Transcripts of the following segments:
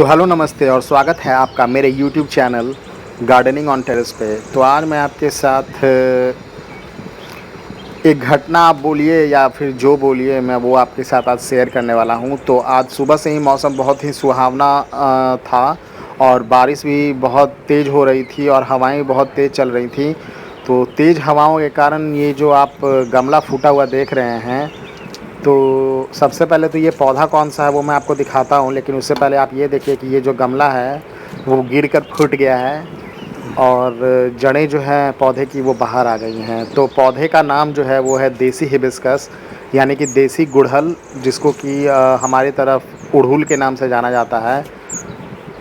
तो हेलो नमस्ते और स्वागत है आपका मेरे YouTube channel gardening on terrace पे। तो आज मैं आपके साथ एक घटना आप बोलिए या फिर जो बोलिए मैं वो आपके साथ आज शेयर करने वाला हूँ। तो आज सुबह से ही मौसम बहुत ही सुहावना था और बारिश भी बहुत तेज़ हो रही थी और हवाएं भी बहुत तेज़ चल रही थी। तो तेज़ हवाओं के कारण ये जो आप गमला फूटा हुआ देख रहे हैं, तो सबसे पहले तो ये पौधा कौन-सा है वो मैं आपको दिखाता हूँ, लेकिन उससे पहले आप ये देखिए कि ये जो गमला है वो गिरकर फूट गया है और जड़ें जो हैं पौधे की वो बाहर आ गई हैं। तो पौधे का नाम जो है वो है देसी हिबिस्कस, यानी कि देसी गुड़हल, जिसको कि हमारी तरफ अड़हुल के नाम से जाना जाता है।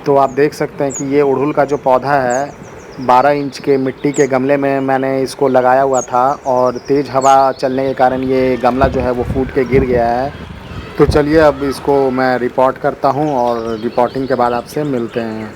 तो आप देख सकते हैं कि ये अड़हुल का जो पौधा है 12 इंच के मिट्टी के गमले में मैंने इसको लगाया हुआ था और तेज़ हवा चलने के कारण ये गमला जो है वो फूट के गिर गया है। तो चलिए अब इसको मैं रिपोर्ट करता हूँ और रिपोर्टिंग के बाद आपसे मिलते हैं।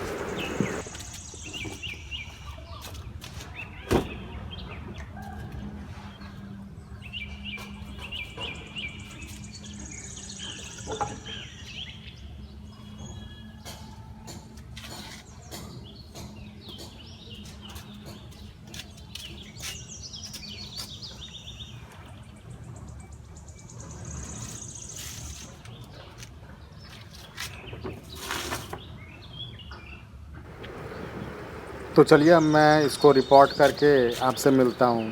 तो चलिए अब मैं इसको रिपोर्ट करके आपसे मिलता हूँ।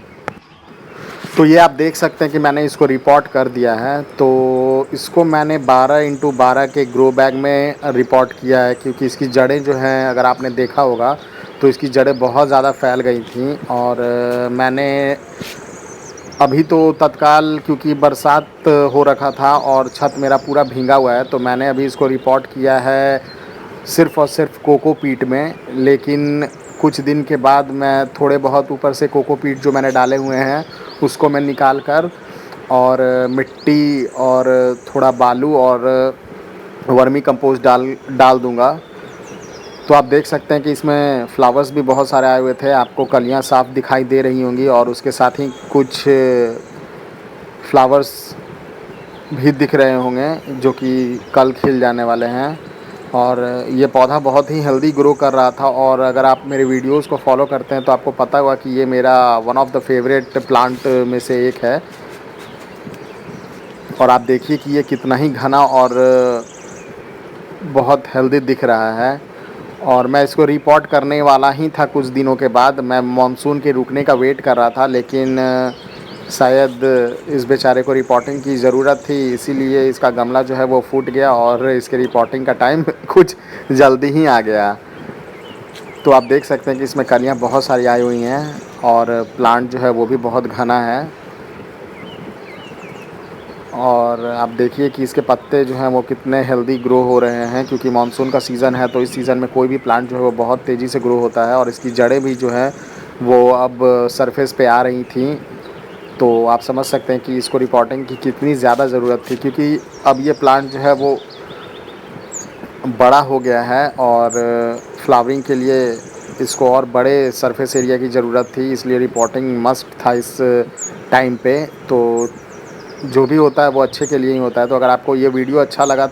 तो ये आप देख सकते हैं कि मैंने इसको रिपोर्ट कर दिया है। तो इसको मैंने 12x12 के ग्रो बैग में रिपोर्ट किया है, क्योंकि इसकी जड़ें जो हैं अगर आपने देखा होगा तो इसकी जड़ें बहुत ज़्यादा फैल गई थीं। और मैंने अभी तो तत्काल, क्योंकि बरसात हो रखा था और छत मेरा पूरा भींगा हुआ है, तो मैंने अभी इसको रिपोर्ट किया है सिर्फ़ और सिर्फ कोकोपीट में। लेकिन कुछ दिन के बाद मैं थोड़े बहुत ऊपर से कोकोपीट जो मैंने डाले हुए हैं उसको मैं निकाल कर और मिट्टी और थोड़ा बालू और वर्मी कंपोस्ट डाल डाल दूँगा। तो आप देख सकते हैं कि इसमें फ्लावर्स भी बहुत सारे आए हुए थे, आपको कलियाँ साफ़ दिखाई दे रही होंगी और उसके साथ ही कुछ फ्लावर्स भी दिख रहे होंगे जो कि कल खिल जाने वाले हैं। और ये पौधा बहुत ही हेल्दी ग्रो कर रहा था और अगर आप मेरे वीडियोस को फॉलो करते हैं तो आपको पता होगा कि ये मेरा one of the favourite plant में से एक है। और आप देखिए कि ये कितना ही घना और बहुत हेल्दी दिख रहा है। और मैं इसको रिपोर्ट करने वाला ही था कुछ दिनों के बाद। मैं मानसून के रुकने का वेट कर रहा था, लेकिन शायद इस बेचारे को रिपोर्टिंग की ज़रूरत थी, इसीलिए इसका गमला जो है वो फूट गया और इसके रिपोर्टिंग का टाइम कुछ जल्दी ही आ गया। तो आप देख सकते हैं कि इसमें कलियाँ बहुत सारी आई हुई हैं और प्लांट जो है वो भी बहुत घना है। और आप देखिए कि इसके पत्ते जो हैं वो कितने हेल्दी ग्रो हो रहे हैं, क्योंकि मानसून का सीज़न है तो इस सीज़न में कोई भी प्लांट जो है वो बहुत तेज़ी से ग्रो होता है। और इसकी जड़ें भी जो हैं वो अब सरफेस पे आ रही थी। तो आप समझ सकते हैं कि इसको रिपोर्टिंग की कितनी ज़्यादा ज़रूरत थी, क्योंकि अब ये प्लांट जो है वो बड़ा हो गया है और फ्लावरिंग के लिए इसको और बड़े सरफेस एरिया की ज़रूरत थी, इसलिए रिपोर्टिंग मस्ट था इस टाइम पे। तो जो भी होता है वो अच्छे के लिए ही होता है। तो अगर आपको ये वीडियो अच्छा लगा